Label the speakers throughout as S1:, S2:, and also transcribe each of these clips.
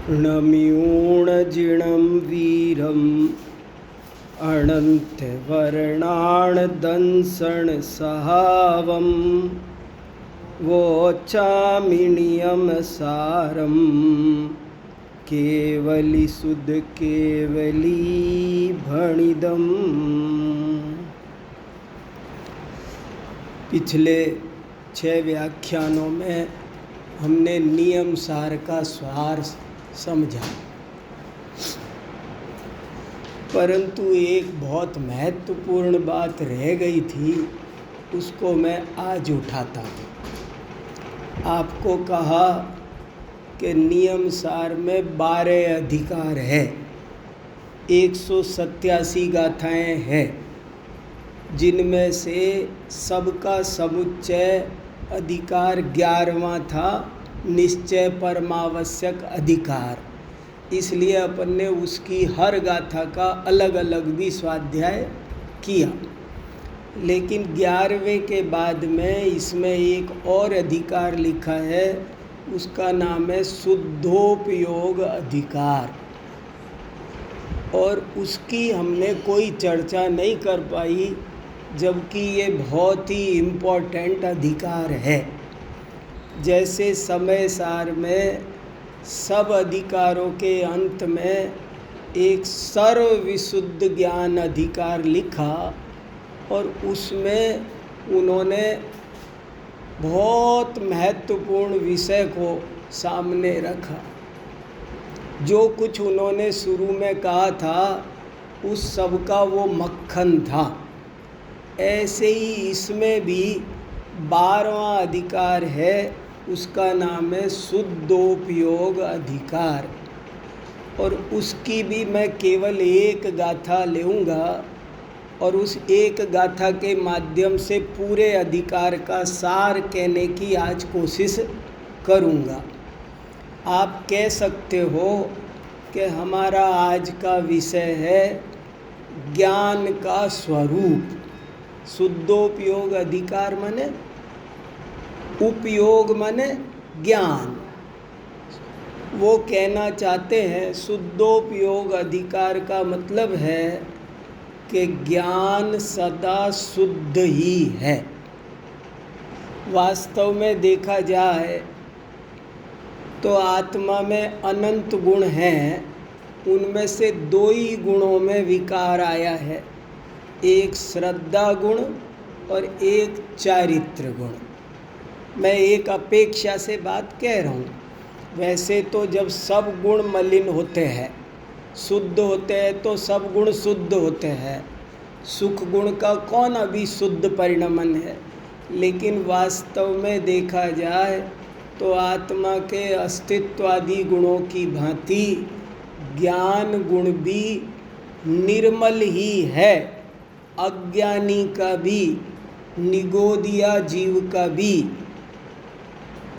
S1: णम्यूणजिणं वीरम् अनन्तवर्णाणदंसणसहावं वोचामिनियमसारं केवलीसुधकेवलीभणिदम्। पिछले 6 व्याख्यानों में हमने नियम सार का सार समझा, परंतु एक बहुत महत्वपूर्ण बात रह गई थी, उसको मैं आज उठाता हूँ। आपको कहा कि नियम सार में 12 अधिकार है, 187 गाथाएँ हैं, जिनमें से सबका समुच्चय अधिकार 11वां था, निश्चय परमावश्यक अधिकार। इसलिए अपन ने उसकी हर गाथा का अलग अलग भी स्वाध्याय किया। लेकिन 11वें के बाद में इसमें एक और अधिकार लिखा है, उसका नाम है शुद्धोपयोग अधिकार, और उसकी हमने कोई चर्चा नहीं कर पाई, जबकि ये बहुत ही इम्पोर्टेंट अधिकार है। जैसे समय सार में सब अधिकारों के अंत में एक सर्व विशुद्ध ज्ञान अधिकार लिखा, और उसमें उन्होंने बहुत महत्वपूर्ण विषय को सामने रखा। जो कुछ उन्होंने शुरू में कहा था उस सब का वो मक्खन था। ऐसे ही इसमें भी 12वां अधिकार है, उसका नाम है शुद्धोपयोग अधिकार, और उसकी भी मैं केवल एक गाथा लूँगा और उस एक गाथा के माध्यम से पूरे अधिकार का सार कहने की आज कोशिश करूँगा। आप कह सकते हो कि हमारा आज का विषय है ज्ञान का स्वरूप। शुद्धोपयोग अधिकार माने उपयोग माने ज्ञान। वो कहना चाहते हैं शुद्धोपयोग अधिकार का मतलब है कि ज्ञान सदा शुद्ध ही है। वास्तव में देखा जाए तो आत्मा में अनंत गुण हैं, उनमें से 2 ही गुणों में विकार आया है, एक श्रद्धा गुण और एक चारित्र गुण। मैं एक अपेक्षा से बात कह रहा हूँ। वैसे तो जब सब गुण मलिन होते हैं, शुद्ध होते हैं, तो सब गुण शुद्ध होते हैं। सुख गुण का कौन अभी शुद्ध परिणमन है? लेकिन वास्तव में देखा जाए तो आत्मा के अस्तित्वादि गुणों की भांति ज्ञान गुण भी निर्मल ही है। अज्ञानी का भी, निगोदिया जीव का भी।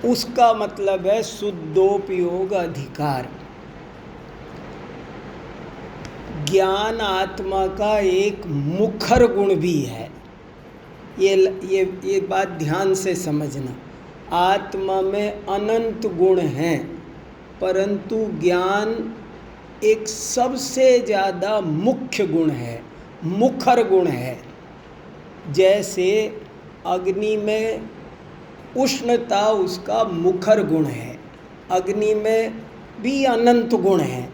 S1: उसका मतलब है शुद्धोपयोग अधिकार। ज्ञान आत्मा का एक मुखर गुण भी है। ये बात ध्यान से समझना। आत्मा में अनंत गुण हैं, परंतु ज्ञान एक सबसे ज़्यादा मुख्य गुण है, मुखर गुण है। जैसे अग्नि में उष्णता उसका मुखर गुण है। अग्नि में भी अनंत गुण हैं।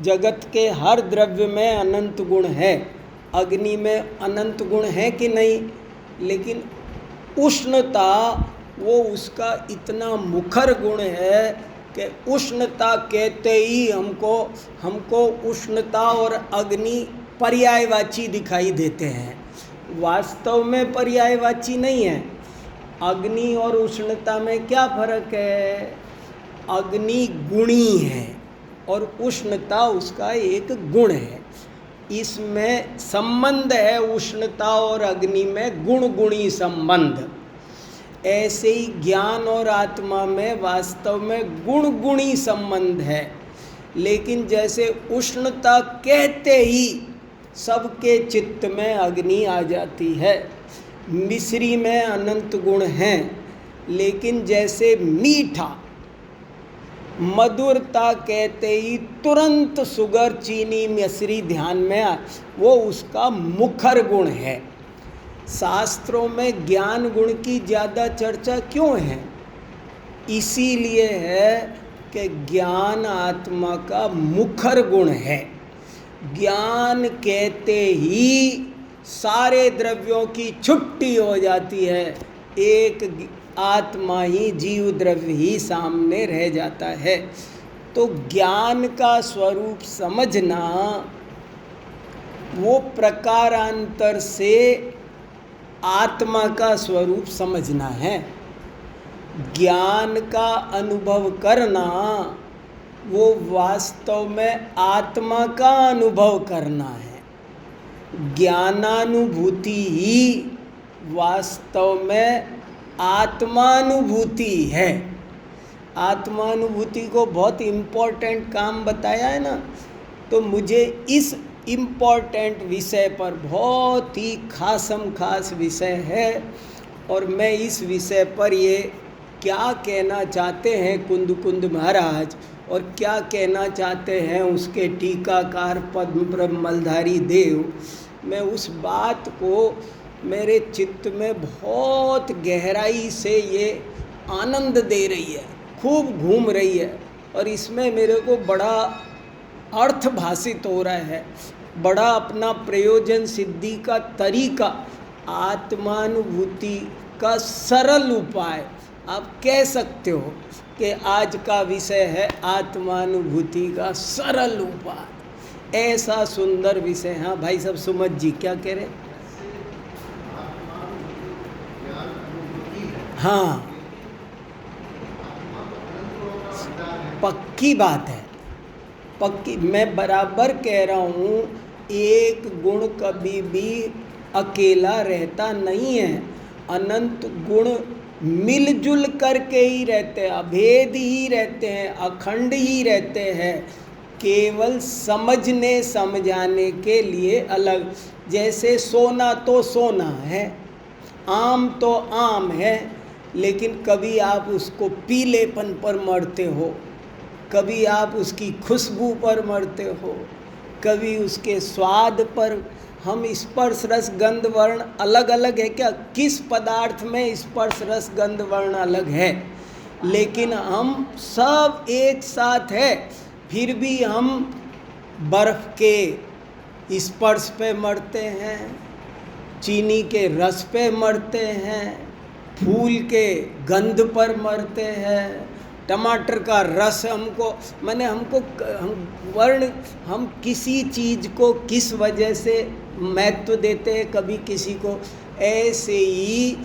S1: जगत के हर द्रव्य में अनंत गुण है। अग्नि में अनंत गुण है कि नहीं? लेकिन उष्णता वो उसका इतना मुखर गुण है कि उष्णता कहते ही हमको उष्णता और अग्नि पर्यायवाची दिखाई देते हैं। वास्तव में पर्यायवाची नहीं है। अग्नि और उष्णता में क्या फर्क है? अग्नि गुणी है और उष्णता उसका एक गुण है। इसमें संबंध है उष्णता और अग्नि में, गुण गुणी संबंध। ऐसे ही ज्ञान और आत्मा में वास्तव में गुण गुणी संबंध है। लेकिन जैसे उष्णता कहते ही सबके चित्त में अग्नि आ जाती है। मिश्री में अनंत गुण हैं, लेकिन जैसे मीठा मधुरता कहते ही तुरंत शुगर, चीनी, मिश्री ध्यान में वो उसका मुखर गुण है। शास्त्रों में ज्ञान गुण की ज़्यादा चर्चा क्यों है? इसीलिए है कि ज्ञान आत्मा का मुखर गुण है। ज्ञान कहते ही सारे द्रव्यों की छुट्टी हो जाती है, एक आत्मा ही, जीव द्रव्य ही सामने रह जाता है। तो ज्ञान का स्वरूप समझना वो प्रकारांतर से आत्मा का स्वरूप समझना है। ज्ञान का अनुभव करना वो वास्तव में आत्मा का अनुभव करना है। ज्ञानानुभूति ही वास्तव में आत्मानुभूति है। आत्मानुभूति को बहुत इम्पोर्टेंट काम बताया है ना, तो मुझे इस इम्पोर्टेंट विषय पर, बहुत ही खासम खास विषय है, और मैं इस विषय पर ये क्या कहना चाहते हैं कुंद कुंद महाराज और क्या कहना चाहते हैं उसके टीकाकार पद्म ब्रह्म मलधारी देव, मैं उस बात को मेरे चित्त में बहुत गहराई से ये आनंद दे रही है, खूब घूम रही है, और इसमें मेरे को बड़ा अर्थ भाषित हो रहा है, बड़ा अपना प्रयोजन सिद्धि का तरीका, आत्मानुभूति का सरल उपाय आप कह सकते हो कि आज का विषय है आत्मानुभूति का सरल उपाय। ऐसा सुंदर विषय। हाँ भाई साहब सुमत जी क्या कह रहे? हाँ पक्की बात है, पक्की। मैं बराबर कह रहा हूँ, एक गुण कभी भी अकेला रहता नहीं है, अनंत गुण मिलजुल करके ही रहते हैं, अभेद ही रहते हैं, अखंड ही रहते हैं, केवल समझने समझाने के लिए अलग। जैसे सोना तो सोना है, आम तो आम है, लेकिन कभी आप उसको पीलेपन पर मरते हो, कभी आप उसकी खुशबू पर मरते हो, कभी उसके स्वाद पर। हम स्पर्श रस गंध वर्ण अलग अलग है क्या? किस पदार्थ में स्पर्श रस गंध वर्ण अलग है, लेकिन हम सब एक साथ है। फिर भी हम बर्फ़ के स्पर्श पे मरते हैं, चीनी के रस पे मरते हैं, फूल के गंध पर मरते हैं, टमाटर का रस हम किसी चीज़ को किस वजह से महत्व देते हैं, कभी किसी को। ऐसे ही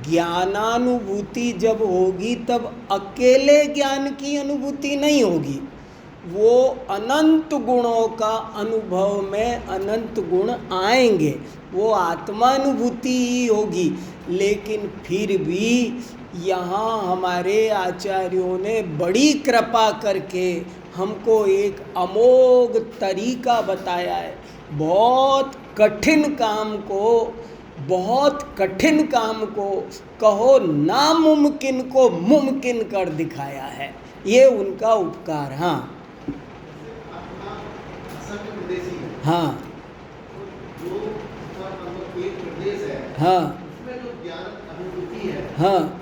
S1: ज्ञानानुभूति जब होगी तब अकेले ज्ञान की अनुभूति नहीं होगी, वो अनंत गुणों का अनुभव में अनंत गुण आएंगे, वो आत्मानुभूति ही होगी। लेकिन फिर भी यहाँ हमारे आचार्यों ने बड़ी कृपा करके हमको एक अमोघ तरीका बताया है। बहुत कठिन काम को कहो नामुमकिन को मुमकिन कर दिखाया है, ये उनका उपकार। हाँ हाँ हाँ हाँ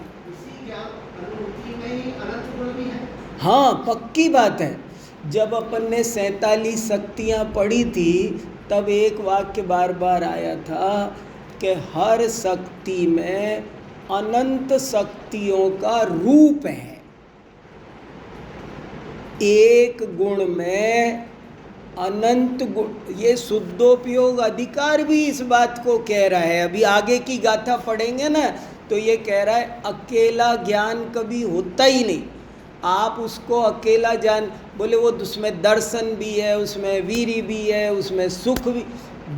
S1: हाँ पक्की बात है। जब अपन ने 47 शक्तियाँ पढ़ी थी तब एक वाक्य बार बार आया था कि हर शक्ति में अनंत शक्तियों का रूप है। एक गुण में अनंत गुण, ये शुद्धोपयोग अधिकार भी इस बात को कह रहा है। अभी आगे की गाथा पढ़ेंगे ना तो ये कह रहा है अकेला ज्ञान कभी होता ही नहीं। आप उसको अकेला जान, बोले वो उसमें दर्शन भी है, उसमें वीर्य भी है, उसमें सुख भी,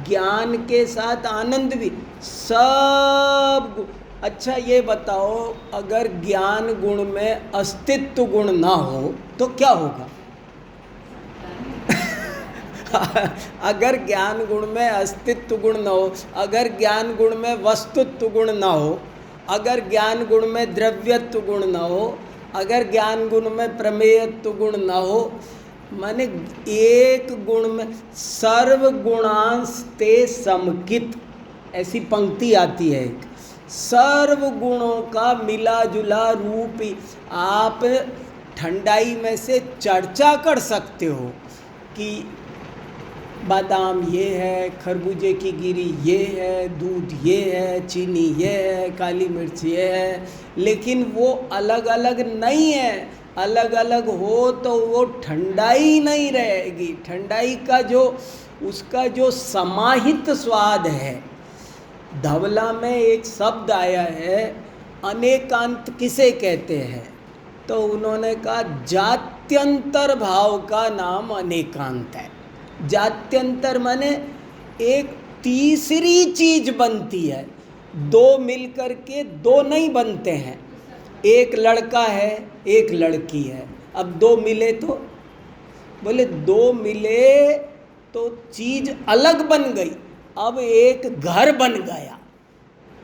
S1: ज्ञान के साथ आनंद भी, सब। अच्छा ये बताओ, अगर ज्ञान गुण में अस्तित्व गुण ना हो तो क्या होगा? अगर ज्ञान गुण में अस्तित्व गुण ना हो, अगर ज्ञान गुण में वस्तुत्व गुण ना हो, अगर ज्ञान गुण में द्रव्यत्व गुण ना हो, अगर ज्ञान गुण में प्रमेयत्व गुण न हो, माने एक गुण में सर्व गुणांश ते समकित, ऐसी पंक्ति आती है एक, सर्व गुणों का मिला जुला रूप ही। आप ठंडाई में से चर्चा कर सकते हो कि बादाम ये है, खरबूजे की गिरी ये है, दूध ये है, चीनी ये है, काली मिर्च ये है, लेकिन वो अलग अलग नहीं है। अलग अलग हो तो वो ठंडाई नहीं रहेगी। ठंडाई का जो उसका जो समाहित स्वाद है। धवला में एक शब्द आया है, अनेकांत किसे कहते हैं? तो उन्होंने कहा जात्यंतर भाव का नाम अनेकांत है। जात्यंतर माने एक तीसरी चीज बनती है, दो मिलकर के दो नहीं बनते हैं। एक लड़का है, एक लड़की है, अब दो मिले तो, बोले दो मिले तो चीज अलग बन गई, अब एक घर बन गया।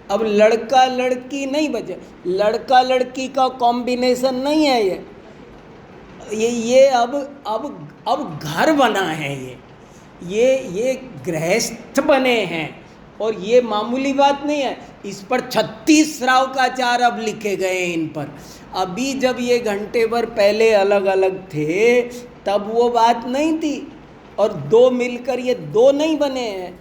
S1: अब लड़का लड़की नहीं बचे, लड़का लड़की का कॉम्बिनेशन नहीं है ये अब घर बना है। ये गृहस्थ बने हैं, और ये मामूली बात नहीं है। इस पर 36 श्रावकाचार अब लिखे गए हैं इन पर। अभी जब ये घंटे भर पहले अलग अलग थे तब वो बात नहीं थी, और दो मिलकर ये दो नहीं बने हैं,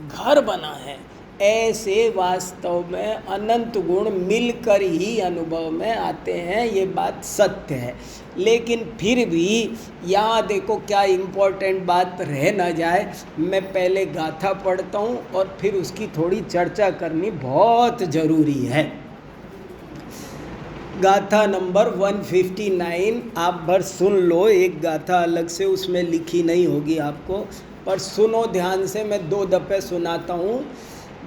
S1: घर बना है। ऐसे वास्तव में अनंत गुण मिलकर ही अनुभव में आते हैं, ये बात सत्य है। लेकिन फिर भी यहाँ देखो क्या इम्पोर्टेंट बात रह ना जाए, मैं पहले गाथा पढ़ता हूँ और फिर उसकी थोड़ी चर्चा करनी बहुत ज़रूरी है। गाथा नंबर 159 आप भर सुन लो। एक गाथा अलग से उसमें लिखी नहीं होगी आपको, पर सुनो ध्यान से, मैं 2 दफ़े सुनाता हूँ।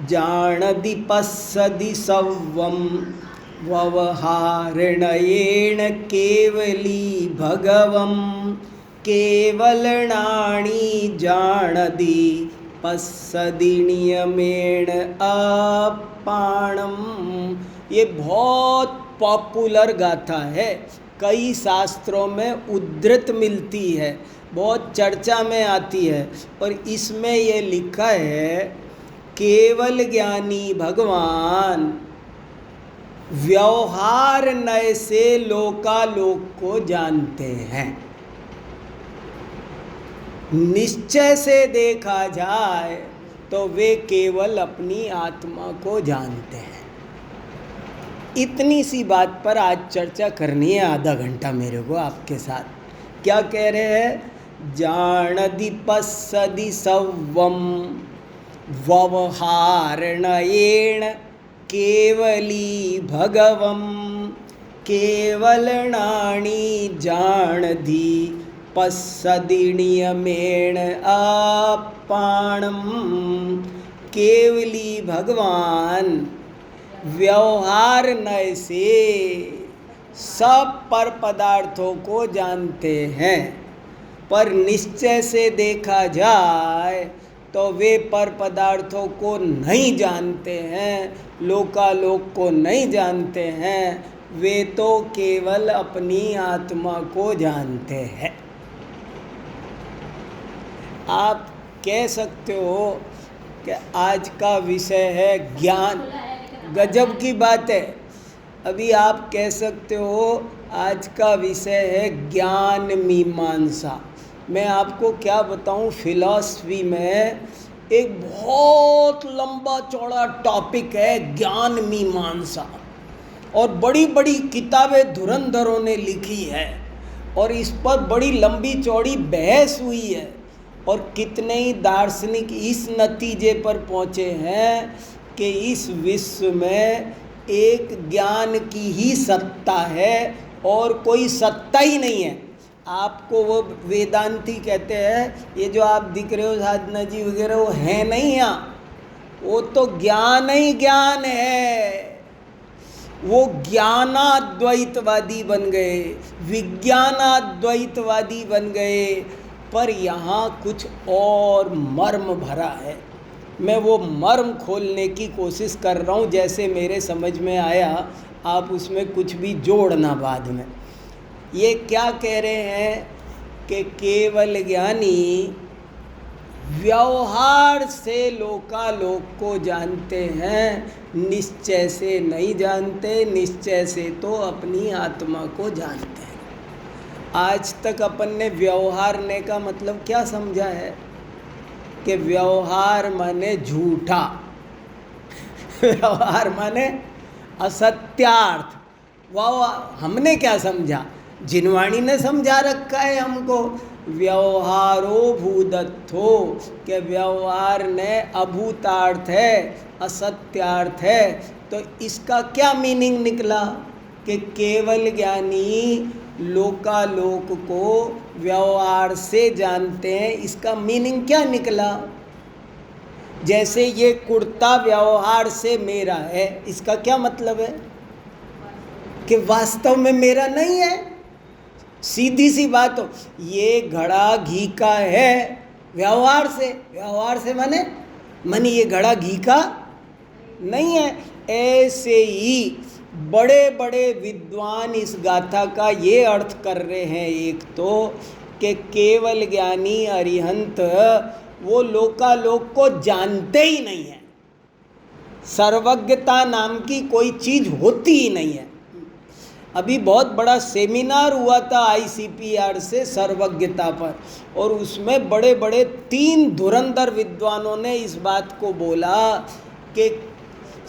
S1: जाणदि पश्यदि सव्वं व्यवहारणयेण केवली भगवं केवलनाणी जाणदि पश्यदि नियमेण अपाणम। ये बहुत पॉपुलर गाथा है, कई शास्त्रों में उद्धृत मिलती है, बहुत चर्चा में आती है। और इसमें ये लिखा है, केवल ज्ञानी भगवान व्यवहार नय से लोकालोक को जानते हैं। निश्चय से देखा जाए तो वे केवल अपनी आत्मा को जानते हैं। इतनी सी बात पर आज चर्चा करनी है, आधा घंटा मेरे को आपके साथ। क्या कह रहे हैं? जाणदि पश्यदि सव्वं व्यवहारणयेण केवली भगवं केवलनाणी जाणदि पश्यदि नियमेण अपाणम। केवली भगवान व्यवहार नय से सब पर पदार्थों को जानते हैं, पर निश्चय से देखा जाए तो वे पर पदार्थों को नहीं जानते हैं, लोकालोक को नहीं जानते हैं, वे तो केवल अपनी आत्मा को जानते हैं। आप कह सकते हो कि आज का विषय है ज्ञान, गजब की बात है। अभी आप कह सकते हो आज का विषय है ज्ञान मीमांसा। मैं आपको क्या बताऊं, फिलॉसफी में एक बहुत लंबा चौड़ा टॉपिक है ज्ञान मीमांसा, और बड़ी बड़ी किताबें धुरंधरों ने लिखी है, और इस पर बड़ी लंबी चौड़ी बहस हुई है, और कितने ही दार्शनिक इस नतीजे पर पहुँचे हैं कि इस विश्व में एक ज्ञान की ही सत्ता है और कोई सत्ता ही नहीं है। आपको वो वेदांती कहते हैं, ये जो आप दिख रहे हो साधना जी वगैरह, वो है नहीं यहाँ, वो तो ज्ञान ही ज्ञान है। वो ज्ञानाद्वैतवादी बन गए, विज्ञानाद्वैतवादी बन गए, पर यहाँ कुछ और मर्म भरा है। मैं वो मर्म खोलने की कोशिश कर रहा हूँ, जैसे मेरे समझ में आया। आप उसमें कुछ भी जोड़ना बाद में। ये क्या कह रहे हैं कि केवल ज्ञानी व्यवहार से लोकालोक को जानते हैं, निश्चय से नहीं जानते। निश्चय से तो अपनी आत्मा को जानते हैं। आज तक अपन ने व्यवहार ने का मतलब क्या समझा है कि व्यवहार माने झूठा, व्यवहार माने असत्यार्थ। वह हमने क्या समझा, जिनवाणी ने समझा रखा है हमको, व्यवहारो भूदत्थो, के व्यवहार ने अभूतार्थ है, असत्यार्थ है। तो इसका क्या मीनिंग निकला कि केवल ज्ञानी लोकालोक को व्यवहार से जानते हैं। इसका मीनिंग क्या निकला? जैसे ये कुर्ता व्यवहार से मेरा है, इसका क्या मतलब है कि वास्तव में मेरा नहीं है। सीधी सी बात हो, ये घड़ा घी का है व्यवहार से, व्यवहार से माने ये घड़ा घी का नहीं है। ऐसे ही बड़े बड़े विद्वान इस गाथा का ये अर्थ कर रहे हैं, एक तो कि केवल ज्ञानी अरिहंत वो लोकालोक को जानते ही नहीं है। सर्वज्ञता नाम की कोई चीज़ होती ही नहीं है। अभी बहुत बड़ा सेमिनार हुआ था ICPR से सर्वज्ञता पर, और उसमें बड़े बड़े 3 धुरंधर विद्वानों ने इस बात को बोला कि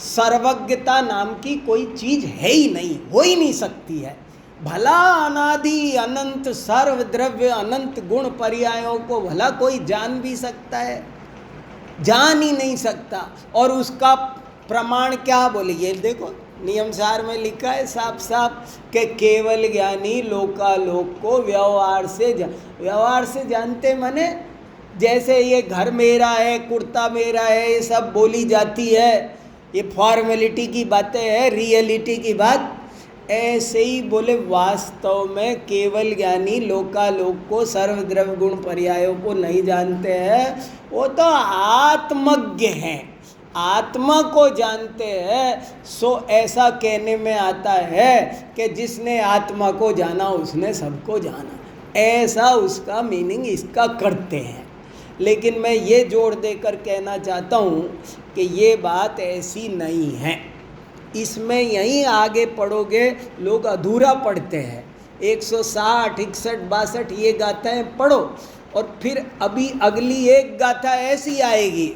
S1: सर्वज्ञता नाम की कोई चीज़ है ही नहीं, हो ही नहीं सकती है। भला अनादि अनंत सर्वद्रव्य अनंत गुण पर्यायों को भला कोई जान भी सकता है? जान ही नहीं सकता। और उसका प्रमाण क्या बोले, ये देखो नियम सार में लिखा है साफ साफ कि केवल ज्ञानी लोकालोक को व्यवहार से जानते। माने जैसे ये घर मेरा है, कुर्ता मेरा है, ये सब बोली जाती है, ये फॉर्मेलिटी की बातें हैं, रियलिटी की बात ऐसे ही बोले वास्तव में केवल ज्ञानी लोकालोक को सर्वद्रव्य गुण पर्यायों को नहीं जानते हैं। वो तो आत्मज्ञ हैं, आत्मा को जानते हैं। सो ऐसा कहने में आता है कि जिसने आत्मा को जाना उसने सबको जाना, ऐसा उसका मीनिंग इसका करते हैं। लेकिन मैं ये जोड़ देकर कहना चाहता हूँ कि ये बात ऐसी नहीं है। इसमें यहीं आगे पढ़ोगे लोग अधूरा पढ़ते हैं। 160, 61, 62 ये गाथाएँ पढ़ो, और फिर अभी अगली एक गाथा ऐसी आएगी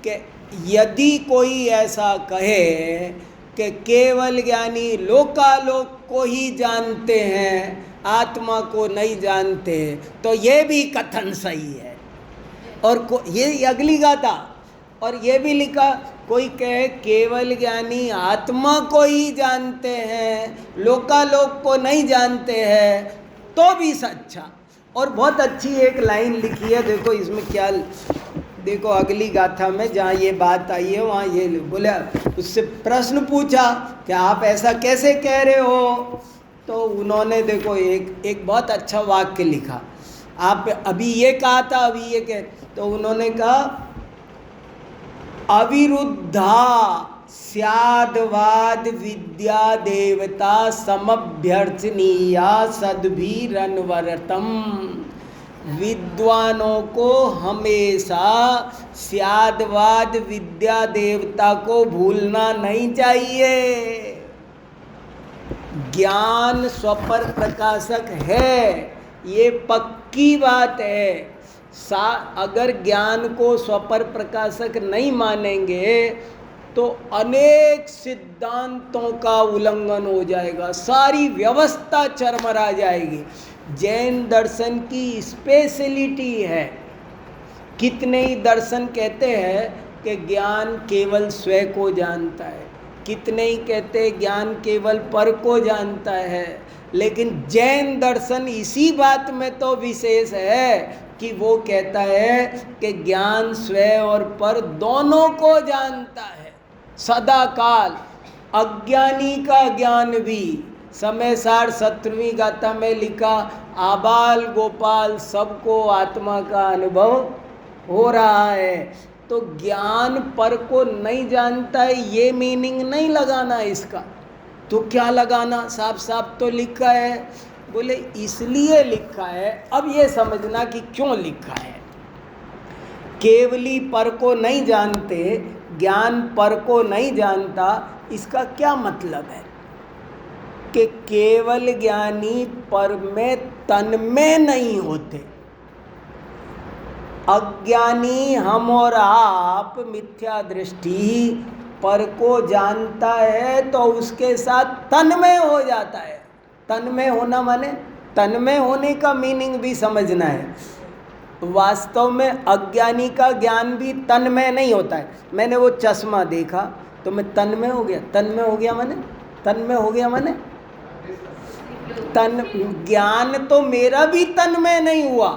S1: कि यदि कोई ऐसा कहे कि केवल ज्ञानी लोकालोक को ही जानते हैं, आत्मा को नहीं जानते, तो ये भी कथन सही है। और ये अगली गाथा, और ये भी लिखा, कोई कहे केवल ज्ञानी आत्मा को ही जानते हैं, लोकालोक को नहीं जानते हैं, तो भी सच्चा। और बहुत अच्छी एक लाइन लिखी है, देखो इसमें क्या, देखो अगली गाथा में जहाँ ये बात आई है वहाँ ये बोला, उससे प्रश्न पूछा कि आप ऐसा कैसे कह रहे हो? तो उन्होंने देखो एक बहुत अच्छा वाक्य लिखा। आप अभी ये कहा था, अभी ये कह, तो उन्होंने कहा अविरुद्धा स्याद्वाद विद्या देवता समभ्यर्थनीया सद्भिरनवरतम। विद्वानों को हमेशा स्याद्वाद विद्या देवता को भूलना नहीं चाहिए। ज्ञान स्वपर प्रकाशक है, ये पक्की बात है। अगर ज्ञान को स्वपर प्रकाशक नहीं मानेंगे तो अनेक सिद्धांतों का उल्लंघन हो जाएगा, सारी व्यवस्था चरमरा जाएगी। जैन दर्शन की स्पेशलिटी है। कितने ही दर्शन कहते हैं कि ज्ञान केवल स्वयं को जानता है, कितने ही कहते हैं ज्ञान केवल पर को जानता है। लेकिन जैन दर्शन इसी बात में तो विशेष है कि वो कहता है कि ज्ञान स्वयं और पर दोनों को जानता है सदा काल। अज्ञानी का ज्ञान भी, समय सार 17वीं गाथा में लिखा, आबाल गोपाल सबको आत्मा का अनुभव हो रहा है। तो ज्ञान पर को नहीं जानता है, ये मीनिंग नहीं लगाना इसका। तो क्या लगाना? साफ साफ तो लिखा है बोले इसलिए लिखा है। अब ये समझना कि क्यों लिखा है। केवली पर को नहीं जानते, ज्ञान पर को नहीं जानता, इसका क्या मतलब है कि केवल ज्ञानी पर में तन्मय नहीं होते। अज्ञानी हम और आप मिथ्या दृष्टि पर को जानता है तो उसके साथ तन्मय हो जाता है। तन्मय होना माने तन्मय होने का मीनिंग भी समझना है। वास्तव में अज्ञानी का ज्ञान भी तन्मय नहीं होता है। मैंने वो चश्मा देखा तो मैं तन्मय हो गया। तन्मय हो गया माने तन्मय हो गया माने ज्ञान तो मेरा भी तन्मय नहीं हुआ।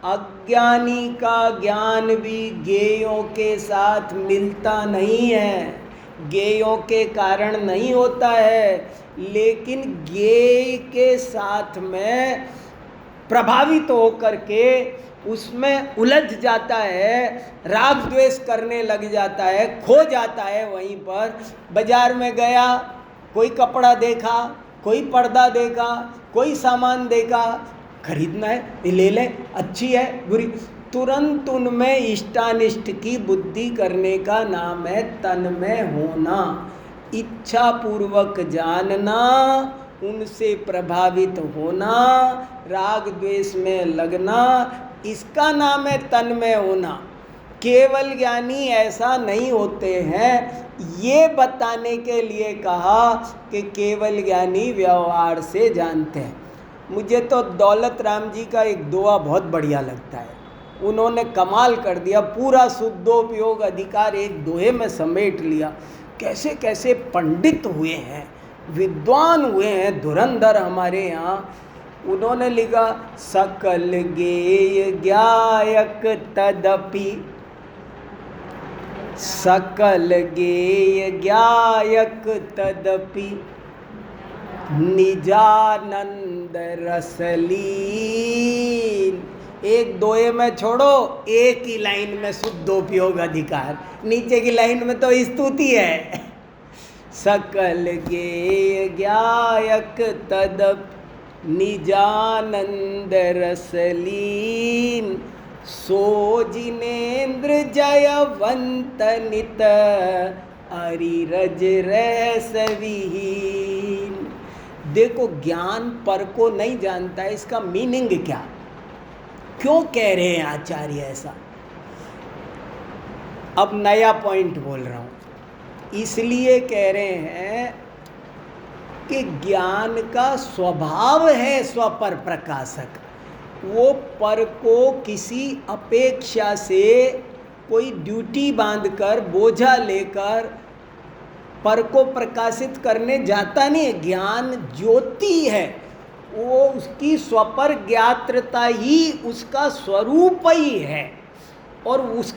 S1: अज्ञानी का ज्ञान भी ज्ञेयों के साथ मिलता नहीं है, ज्ञेयों के कारण नहीं होता है, लेकिन ज्ञेय के साथ में प्रभावित होकर के उसमें उलझ जाता है, राग द्वेष करने लग जाता है, खो जाता है। वहीं पर बाजार में गया, कोई कपड़ा देखा, कोई पर्दा देखा, कोई सामान देखा, खरीदना है ले ले, अच्छी है बुरी, तुरंत उनमें इष्टानिष्ट की बुद्धि करने का नाम है तन्मय होना। इच्छा पूर्वक जानना, उनसे प्रभावित होना, राग द्वेष में लगना, इसका नाम है तन्मय होना। केवल ज्ञानी ऐसा नहीं होते हैं। ये बताने के लिए कहा कि केवल ज्ञानी व्यवहार से जानते हैं। मुझे तो दौलत राम जी का एक दोहा बहुत बढ़िया लगता है। उन्होंने कमाल कर दिया, पूरा शुद्धोपयोग अधिकार एक दोहे में समेट लिया। कैसे कैसे पंडित हुए हैं, विद्वान हुए हैं धुरंधर हमारे यहाँ। उन्होंने लिखा सकल गेय ज्ञायक तदपि, सकल गेय ज्ञायक तदपि निजानंद रसलीन। एक दोहे में छोड़ो, एक ही लाइन में शुद्धोपयोग अधिकार, नीचे की लाइन में तो स्तुति है। सकल गेय ज्ञायक तदप निजानंद रसलीन, सो जिनेन्द्र जयवंत नित अरिरज रस विहीन। देखो, ज्ञान पर को नहीं जानता है, इसका मीनिंग क्या, क्यों कह रहे हैं आचार्य ऐसा। अब नया पॉइंट बोल रहा हूँ। इसलिए कह रहे हैं कि ज्ञान का स्वभाव है स्वपर प्रकाशक। वो पर को किसी अपेक्षा से कोई ड्यूटी बांधकर, बोझा लेकर पर को प्रकाशित करने जाता नहीं है। ज्ञान ज्योति है, वो उसकी स्वपर ज्ञात्रता ही उसका स्वरूप ही है। और उस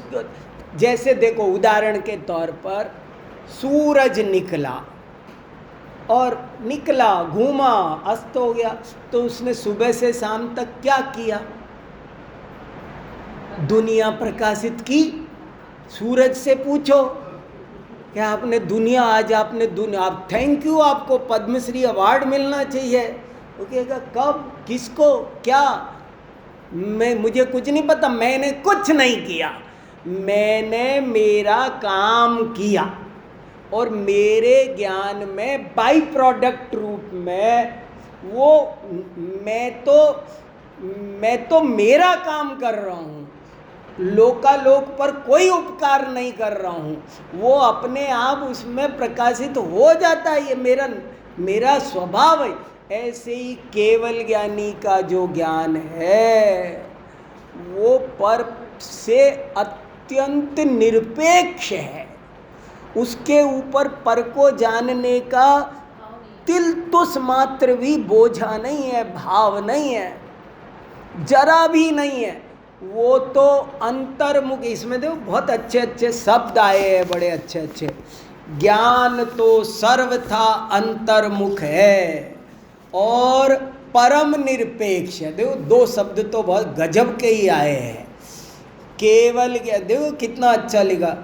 S1: जैसे देखो, उदाहरण के तौर पर सूरज निकला और निकला, घूमा, अस्त हो गया, तो उसने सुबह से शाम तक क्या किया? दुनिया प्रकाशित की। सूरज से पूछो क्या आपने दुनिया, आज आपने दुनिया, आप थैंक यू, आपको पद्मश्री अवार्ड मिलना चाहिए। वो कहेगा कब, किसको, क्या? मुझे कुछ नहीं पता, मैंने कुछ नहीं किया, मैंने मेरा काम किया। और मेरे ज्ञान में बाई प्रोडक्ट रूप में वो मैं तो मेरा काम कर रहा हूँ, लोकालोक पर कोई उपकार नहीं कर रहा हूँ, वो अपने आप उसमें प्रकाशित हो जाता है। ये मेरा स्वभाव है। ऐसे ही केवल ज्ञानी का जो ज्ञान है वो पर से अत्यंत निरपेक्ष है। उसके ऊपर पर को जानने का तिल तुस मात्र भी बोझा नहीं है, भाव नहीं है, जरा भी नहीं है। वो तो अंतर्मुख, इसमें देखो बहुत अच्छे अच्छे शब्द आए हैं, बड़े अच्छे अच्छे। ज्ञान तो सर्वथा अंतर्मुख है और परम निरपेक्ष है। देखो, दो शब्द तो बहुत गजब के ही आए हैं। केवल, देखो कितना अच्छा लिखा,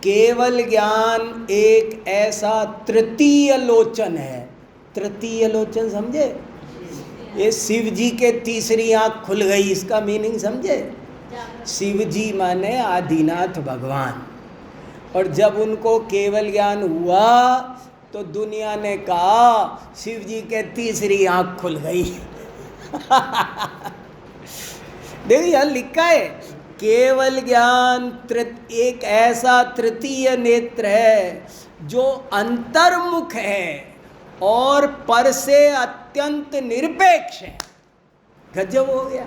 S1: केवल ज्ञान एक ऐसा तृतीय लोचन है। तृतीय लोचन समझे? ये शिव जी के तीसरी आंख खुल गई, इसका मीनिंग समझे? शिव जी माने आदिनाथ भगवान। और जब उनको केवल ज्ञान हुआ तो दुनिया ने कहा शिव जी के तीसरी आंख खुल गई। देखिए यहाँ लिखा है केवल ज्ञान एक ऐसा तृतीय नेत्र है जो अंतर्मुख है और पर से अत्यंत निरपेक्ष है। गजब हो गया।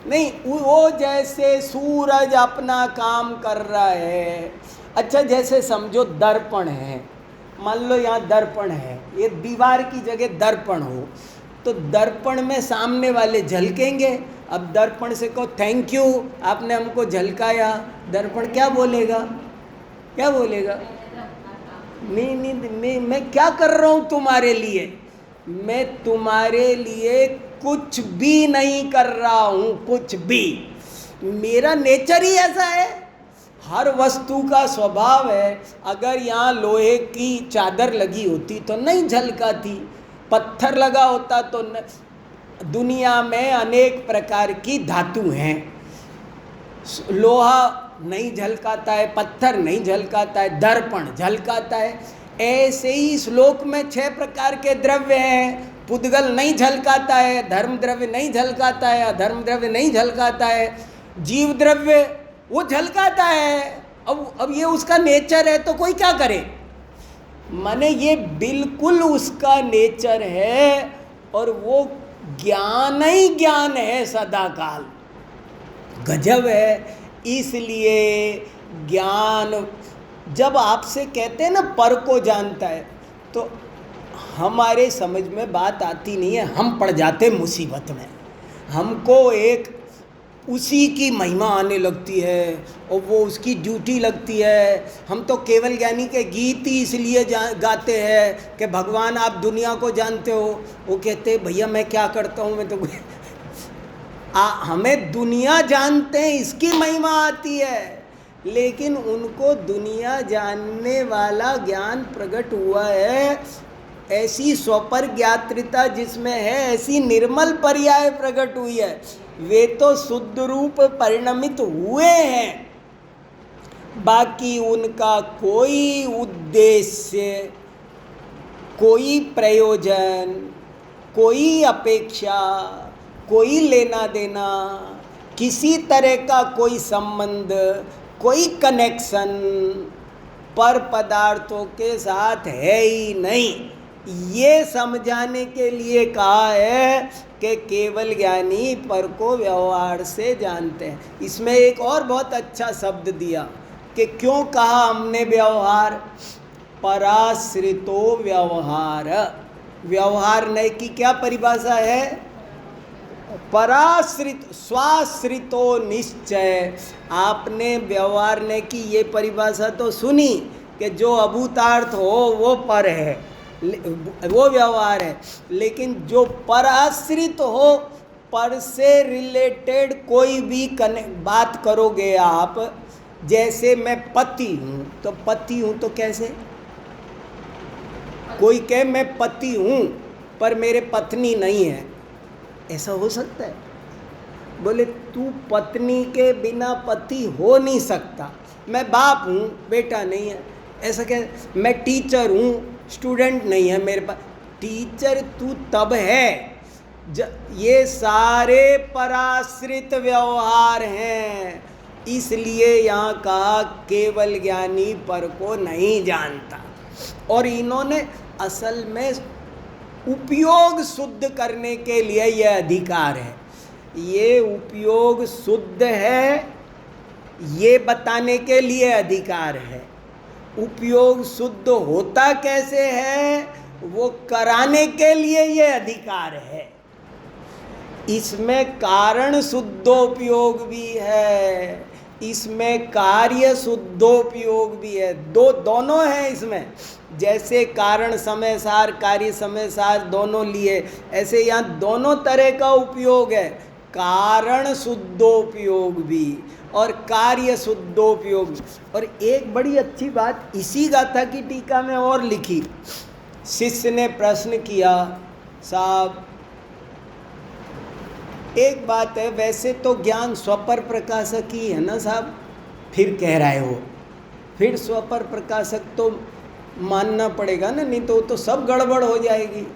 S1: नहीं, वो जैसे सूरज अपना काम कर रहा है। अच्छा, जैसे समझो दर्पण है, मान लो यहाँ दर्पण है, ये दीवार की जगह दर्पण हो, तो दर्पण में सामने वाले झलकेंगे। अब दर्पण से कहो थैंक यू, आपने हमको झलकाया, दर्पण क्या बोलेगा? क्या बोलेगा? नहीं, मैं क्या कर रहा हूँ तुम्हारे लिए? मैं तुम्हारे लिए कुछ भी नहीं कर रहा हूँ, कुछ भी। मेरा नेचर ही ऐसा है। हर वस्तु का स्वभाव है। अगर यहाँ लोहे की चादर लगी होती तो नहीं झलकाती, पत्थर लगा होता तो दुनिया में अनेक प्रकार की धातु हैं, लोहा नहीं झलकाता है, पत्थर नहीं झलकाता है, दर्पण झलकाता है। ऐसे ही श्लोक में 6 प्रकार के द्रव्य हैं। पुद्गल नहीं झलकाता है, धर्म द्रव्य नहीं झलकाता है, अधर्म द्रव्य नहीं झलकाता है, जीव द्रव्य वो झलकाता है। अब ये उसका नेचर है तो कोई क्या करे? माने ये बिल्कुल उसका नेचर है और वो ज्ञान ही ज्ञान है सदा काल। गजब है। इसलिए ज्ञान जब आपसे कहते हैं ना पर को जानता है, तो हमारे समझ में बात आती नहीं है, हम पड़ जाते मुसीबत में। हमको एक उसी की महिमा आने लगती है और वो उसकी ड्यूटी लगती है। हम तो केवल ज्ञानी के गीत ही इसलिए गाते हैं कि भगवान आप दुनिया को जानते हो। वो कहते भैया मैं क्या करता हूँ, मैं तो हमें दुनिया जानते हैं इसकी महिमा आती है, लेकिन उनको दुनिया जानने वाला ज्ञान प्रकट हुआ है। ऐसी स्वपर ज्ञात्रिता जिसमें है, ऐसी निर्मल पर्याय प्रकट हुई है। वे तो शुद्ध रूप परिणमित हुए हैं, बाकी उनका कोई उद्देश्य, कोई प्रयोजन, कोई अपेक्षा, कोई लेना देना, किसी तरह का कोई संबंध, कोई कनेक्शन पर पदार्थों के साथ है ही नहीं। ये समझाने के लिए कहा है कि केवल ज्ञानी पर को व्यवहार से जानते हैं। इसमें एक और बहुत अच्छा शब्द दिया कि क्यों कहा हमने व्यवहार? पराश्रितो व्यवहार। व्यवहार नय की क्या परिभाषा है? पराश्रित, स्वाश्रितो निश्चय। आपने व्यवहार नय की ये परिभाषा तो सुनी कि जो अभूतार्थ हो वो पर है, वो व्यवहार है। लेकिन जो पराश्रित हो, पर से रिलेटेड कोई भी बात करोगे आप, जैसे मैं पति हूँ तो पति हूँ तो कैसे? कोई कहे मैं पति हूँ पर मेरे पत्नी नहीं है, ऐसा हो सकता है? बोले तू पत्नी के बिना पति हो नहीं सकता। मैं बाप हूँ, बेटा नहीं है, ऐसा क्या? मैं टीचर हूँ, स्टूडेंट नहीं है मेरे पास। टीचर तू तब है ये सारे पराश्रित व्यवहार हैं। इसलिए यहाँ कहा केवल ज्ञानी पर को नहीं जानता। और इन्होंने असल में उपयोग शुद्ध करने के लिए यह अधिकार है, ये उपयोग शुद्ध है ये बताने के लिए अधिकार है। उपयोग शुद्ध होता कैसे है वो कराने के लिए ये अधिकार है। इसमें कारण शुद्धोपयोग भी है, इसमें कार्य शुद्धोपयोग भी है। दोनों हैं इसमें। जैसे कारण समय सार, कार्य समय सार दोनों लिए, ऐसे यहाँ दोनों तरह का उपयोग है। कारण शुद्धोपयोग भी और कार्य शुद्धोपयोग। और एक बड़ी अच्छी बात इसी गाथा की टीका में और लिखी। शिष्य ने प्रश्न किया, साहब एक बात है, वैसे तो ज्ञान स्वपर प्रकाशक ही है ना साहब, फिर कह रहा है वो, फिर स्वपर प्रकाशक तो मानना पड़ेगा ना, नहीं तो वो तो सब गड़बड़ हो जाएगी।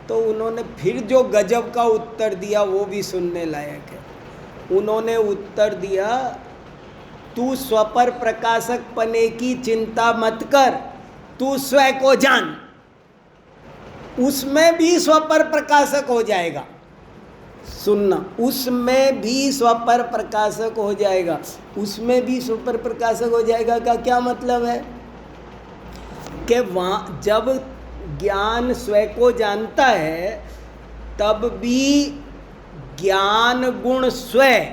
S1: तो उन्होंने फिर जो गजब का उत्तर दिया वो भी सुनने लायक है। उन्होंने उत्तर दिया, तू स्वपर प्रकाशक पने की चिंता मत कर, तू स्वयं को जान, उसमें भी स्वपर प्रकाशक हो जाएगा। सुनना, उसमें भी स्वपर प्रकाशक हो जाएगा। उसमें भी स्वपर प्रकाशक हो जाएगा का क्या मतलब है कि वहाँ जब ज्ञान स्वयं को जानता है तब भी ज्ञान गुण स्वयं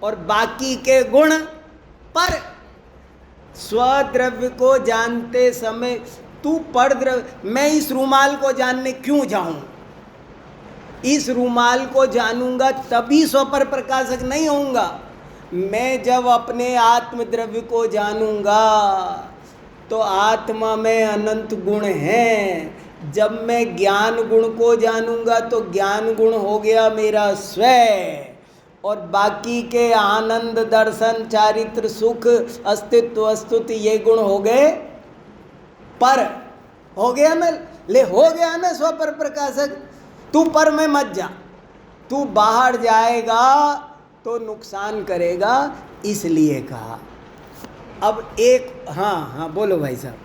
S1: और बाकी के गुण पर। स्वद्रव्य को जानते समय तू पर द्रव्य, मैं इस रूमाल को जानने क्यों जाऊं, इस रूमाल को जानूंगा तभी स्वपर प्रकाशक नहीं होऊंगा। मैं जब अपने आत्म द्रव्य को जानूंगा तो आत्मा में अनंत गुण हैं। जब मैं ज्ञान गुण को जानूंगा तो ज्ञान गुण हो गया मेरा स्वयं, और बाकी के आनंद, दर्शन, चारित्र, सुख, अस्तित्व, अस्तुति, ये गुण हो गए पर। हो गया ना, हो गया ना स्वपर प्रकाशक। तू पर में मत जा, तू बाहर जाएगा तो नुकसान करेगा, इसलिए कहा। अब एक, हाँ बोलो भाई साहब।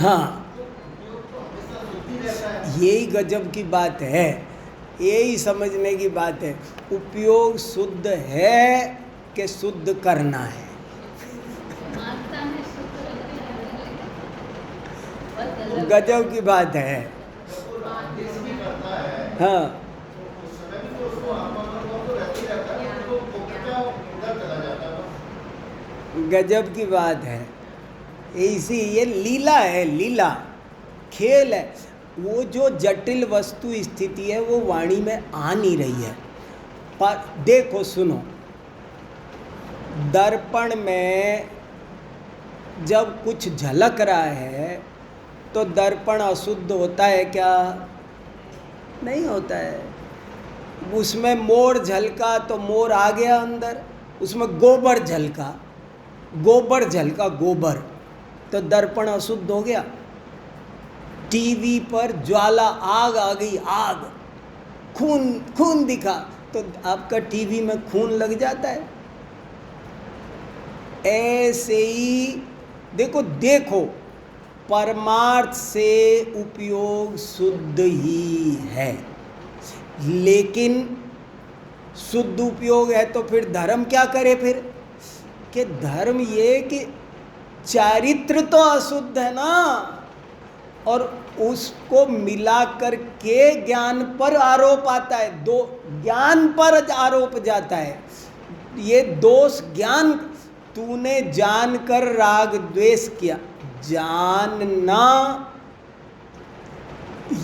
S1: हाँ, यही गजब की बात है, यही समझने की बात है। उपयोग शुद्ध है कि शुद्ध करना है। गजब की बात है। हाँ, गजब की बात है। इसी ये लीला है, लीला खेल है। वो जो जटिल वस्तु स्थिति है वो वाणी में आ नहीं रही है। पर देखो, सुनो, दर्पण में जब कुछ झलक रहा है तो दर्पण अशुद्ध होता है क्या? नहीं होता है। उसमें मोर झलका तो मोर आ गया अंदर, उसमें गोबर झलका, गोबर, तो दर्पण अशुद्ध हो गया। टीवी पर ज्वाला, आग आ गई, आग, खून दिखा तो आपका टीवी में खून लग जाता है। ऐसे ही देखो परमार्थ से उपयोग शुद्ध ही है, लेकिन शुद्ध उपयोग है तो फिर धर्म क्या करे? फिर कि धर्म ये कि चारित्र तो अशुद्ध है ना, और उसको मिला कर के ज्ञान पर आरोप आता है, दो ज्ञान पर आरोप जाता है। ये दोष ज्ञान, तूने जानकर राग द्वेष किया, जानना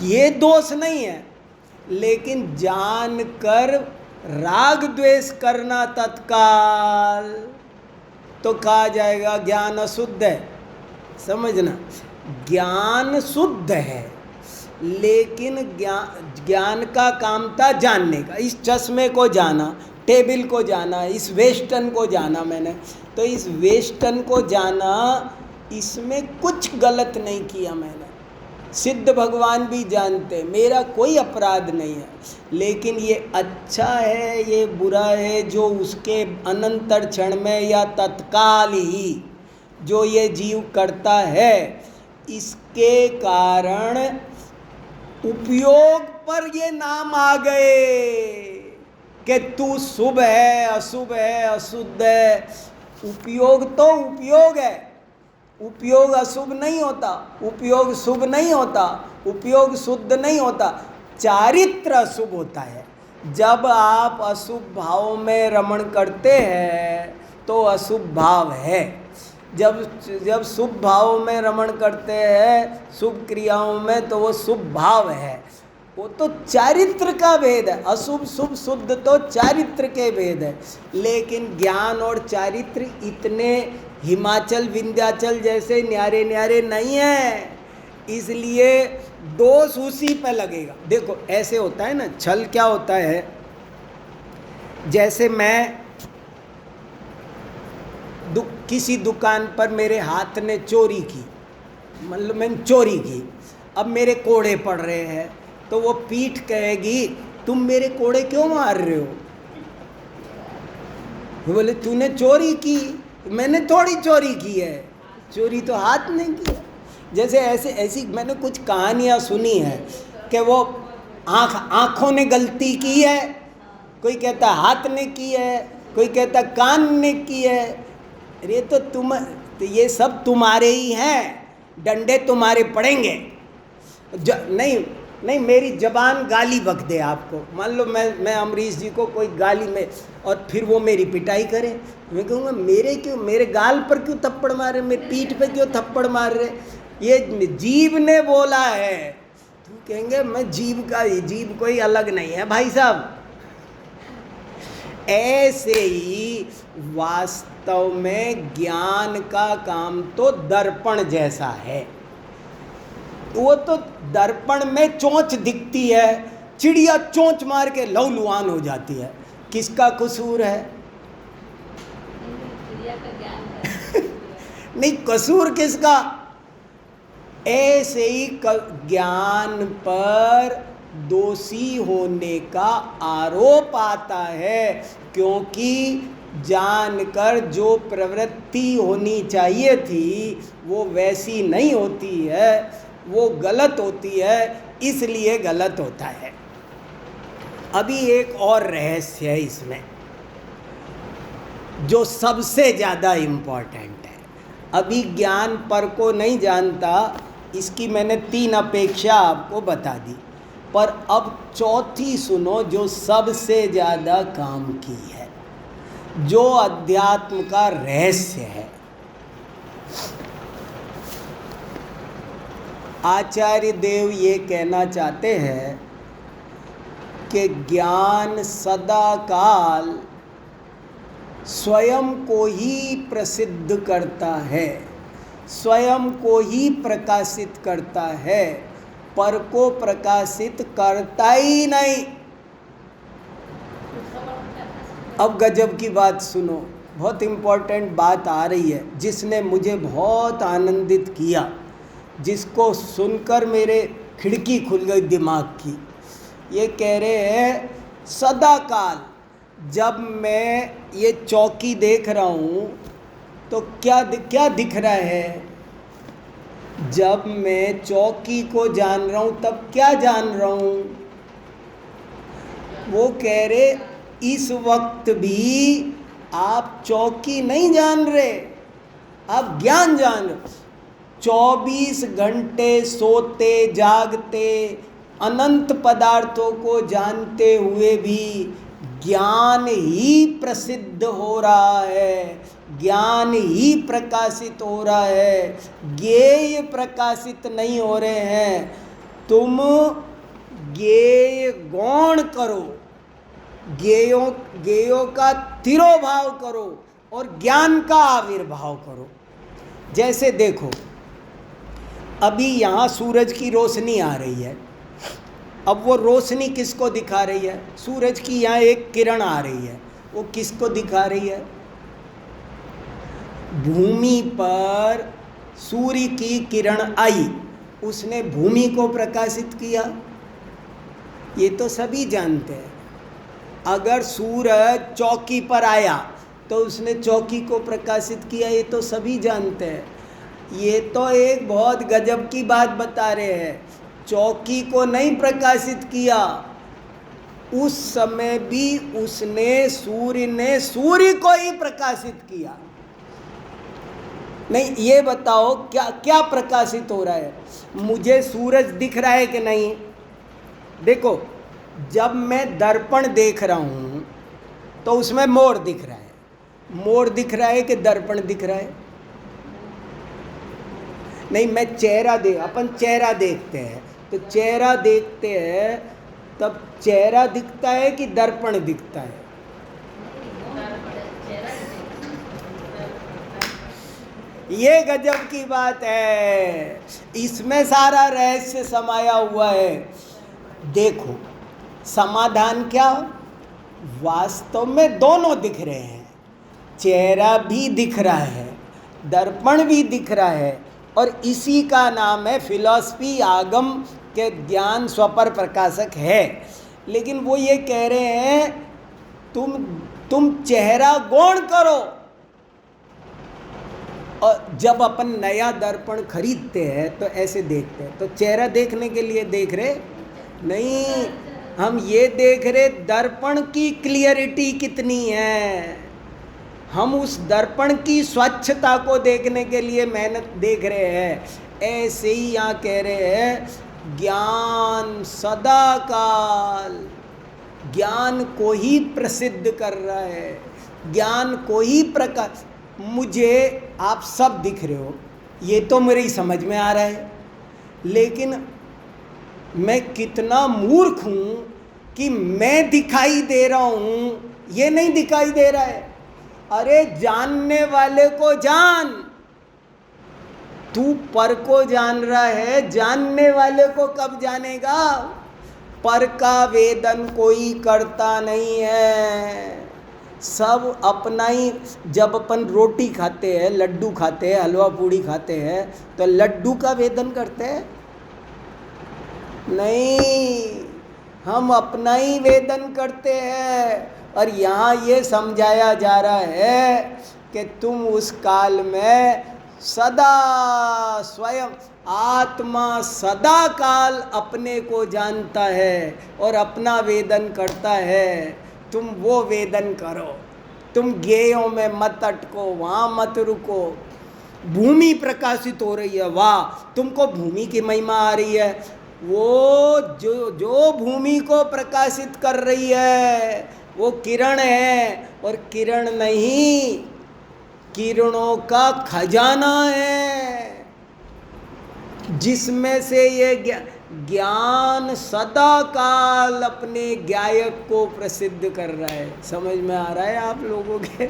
S1: ये दोष नहीं है, लेकिन जानकर राग द्वेष करना तत्काल तो कहा जाएगा ज्ञान अशुद्ध है। समझना, ज्ञान शुद्ध है, लेकिन ज्ञान का काम था जानने का। इस चश्मे को जाना, टेबल को जाना, इस वेस्टर्न को जाना मैंने, तो इस वेस्टर्न को जाना, इसमें कुछ गलत नहीं किया मैंने। सिद्ध भगवान भी जानते, मेरा कोई अपराध नहीं है, लेकिन ये अच्छा है ये बुरा है जो उसके अनंतर क्षण में या तत्काल ही जो ये जीव करता है, इसके कारण उपयोग पर ये नाम आ गए कि तू शुभ है, अशुभ है, अशुद्ध है। उपयोग तो उपयोग है, उपयोग अशुभ नहीं होता, उपयोग शुभ नहीं होता, उपयोग शुद्ध नहीं होता, चारित्र अशुभ होता है। जब आप अशुभ भाव में रमण करते हैं तो अशुभ भाव है, जब शुभ भाव में रमण करते हैं शुभ क्रियाओं में तो वो शुभ भाव है। वो तो चारित्र का भेद है, अशुभ शुभ शुद्ध तो चारित्र के भेद है। लेकिन ज्ञान और चारित्र इतने हिमाचल विंध्याचल जैसे न्यारे न्यारे नहीं हैं, इसलिए दोष उसी पे लगेगा। देखो ऐसे होता है ना, छल क्या होता है, जैसे मैं किसी दुकान पर मेरे हाथ ने चोरी की, मतलब मैंने चोरी की, अब मेरे कोड़े पड़ रहे हैं, तो वो पीठ कहेगी तुम मेरे कोड़े क्यों मार रहे हो? वो बोले तूने चोरी की, मैंने थोड़ी चोरी की है, चोरी तो हाथ ने की है। जैसे ऐसी मैंने कुछ कहानियाँ सुनी है कि वो आँखों ने गलती की है, कोई कहता हाथ ने की है, कोई कहता कान ने की है। अरे तो ये सब तुम्हारे ही हैं, डंडे तुम्हारे पड़ेंगे। नहीं मेरी जबान गाली बक दे आपको, मान लो मैं अमरीश जी को कोई गाली में, और फिर वो मेरी पिटाई करे, मैं कहूँगा मेरे गाल पर क्यों थप्पड़ मारे, मेरी पीठ पे क्यों थप्पड़ मार रहे, ये जीभ ने बोला है। तो कहेंगे मैं जीभ कोई अलग नहीं है भाई साहब। ऐसे ही वास्तव में ज्ञान का काम तो दर्पण जैसा है। वो तो दर्पण में चोंच दिखती है, चिड़िया चोंच मार के लहूलुहान हो जाती है, किसका कसूर है? चिड़िया का ज्ञान नहीं, कसूर किसका? ऐसे ही ज्ञान पर दोषी होने का आरोप आता है, क्योंकि जानकर जो प्रवृत्ति होनी चाहिए थी वो वैसी नहीं होती है, वो गलत होती है, इसलिए गलत होता है। अभी एक और रहस्य है इसमें जो सबसे ज़्यादा इम्पोर्टेंट है। अभी ज्ञान पर को नहीं जानता, इसकी मैंने 3 अपेक्षा आपको बता दी, पर अब चौथी सुनो जो सबसे ज़्यादा काम की है, जो अध्यात्म का रहस्य है। आचार्य देव ये कहना चाहते हैं कि ज्ञान सदा काल स्वयं को ही प्रसिद्ध करता है, स्वयं को ही प्रकाशित करता है, पर को प्रकाशित करता ही नहीं। अब गजब की बात सुनो, बहुत इम्पोर्टेंट बात आ रही है, जिसने मुझे बहुत आनंदित किया, जिसको सुनकर मेरे खिड़की खुल गई दिमाग की। ये कह रहे हैं सदा काल जब मैं ये चौकी देख रहा हूँ तो क्या दिख रहा है? जब मैं चौकी को जान रहा हूँ तब क्या जान रहा हूँ? वो कह रहे इस वक्त भी आप चौकी नहीं जान रहे, आप ज्ञान जान रहे। 24 घंटे सोते जागते अनंत पदार्थों को जानते हुए भी ज्ञान ही प्रसिद्ध हो रहा है, ज्ञान ही प्रकाशित हो रहा है, ज्ञेय प्रकाशित नहीं हो रहे हैं। तुम ज्ञेय गौण करो, ज्ञेयों का तिरोभाव करो और ज्ञान का आविर्भाव करो। जैसे देखो अभी यहाँ सूरज की रोशनी आ रही है, अब वो रोशनी किसको दिखा रही है? सूरज की यहाँ एक किरण आ रही है, वो किसको दिखा रही है? भूमि पर सूर्य की किरण आई, उसने भूमि को प्रकाशित किया, ये तो सभी जानते हैं। अगर सूरज चौकी पर आया तो उसने चौकी को प्रकाशित किया, ये तो सभी जानते हैं। ये तो एक बहुत गजब की बात बता रहे हैं, चौकी को नहीं प्रकाशित किया, उस समय भी सूर्य ने सूर्य को ही प्रकाशित किया। नहीं, ये बताओ क्या क्या प्रकाशित हो रहा है? मुझे सूरज दिख रहा है कि नहीं? देखो जब मैं दर्पण देख रहा हूँ तो उसमें मोर दिख रहा है, मोर दिख रहा है कि दर्पण दिख रहा है? नहीं, मैं अपन चेहरा देखते हैं, तो चेहरा देखते हैं तब चेहरा दिखता है कि दर्पण दिखता है? ये गजब की बात है, इसमें सारा रहस्य समाया हुआ है। देखो समाधान क्या, वास्तव में दोनों दिख रहे हैं, चेहरा भी दिख रहा है, दर्पण भी दिख रहा है, और इसी का नाम है फिलॉसफी, आगम के ज्ञान स्वपर प्रकाशक है। लेकिन वो ये कह रहे हैं तुम चेहरा गौण करो। और जब अपन नया दर्पण खरीदते हैं तो ऐसे देखते हैं, तो चेहरा देखने के लिए देख रहे नहीं, हम ये देख रहे दर्पण की क्लियरिटी कितनी है, हम उस दर्पण की स्वच्छता को देखने के लिए मेहनत देख रहे हैं। ऐसे ही यहाँ कह रहे हैं ज्ञान सदा काल ज्ञान को ही प्रसिद्ध कर रहा है, ज्ञान को ही प्रकाश। मुझे आप सब दिख रहे हो, ये तो मेरी समझ में आ रहा है, लेकिन मैं कितना मूर्ख हूँ कि मैं दिखाई दे रहा हूँ, ये नहीं दिखाई दे रहा है। अरे जानने वाले को जान, तू पर को जान रहा है, जानने वाले को कब जानेगा। पर का वेदन कोई करता नहीं है, सब अपना ही। जब अपन रोटी खाते हैं, लड्डू खाते हैं, हलवा पूड़ी खाते हैं, तो लड्डू का वेदन करते हैं नहीं, हम अपना ही वेदन करते हैं। और यहाँ ये समझाया जा रहा है कि तुम उस काल में सदा स्वयं आत्मा सदा काल अपने को जानता है और अपना वेदन करता है। तुम वो वेदन करो, तुम ज्ञेयों में मत अटको, वहाँ मत रुको। भूमि प्रकाशित हो रही है, वाह, तुमको भूमि की महिमा आ रही है। वो जो भूमि को प्रकाशित कर रही है वो किरण है, और किरण नहीं, किरणों का खजाना है, जिसमें से ये ज्ञान सदा काल अपने ज्ञायक को प्रसिद्ध कर रहा है। समझ में आ रहा है आप लोगों के?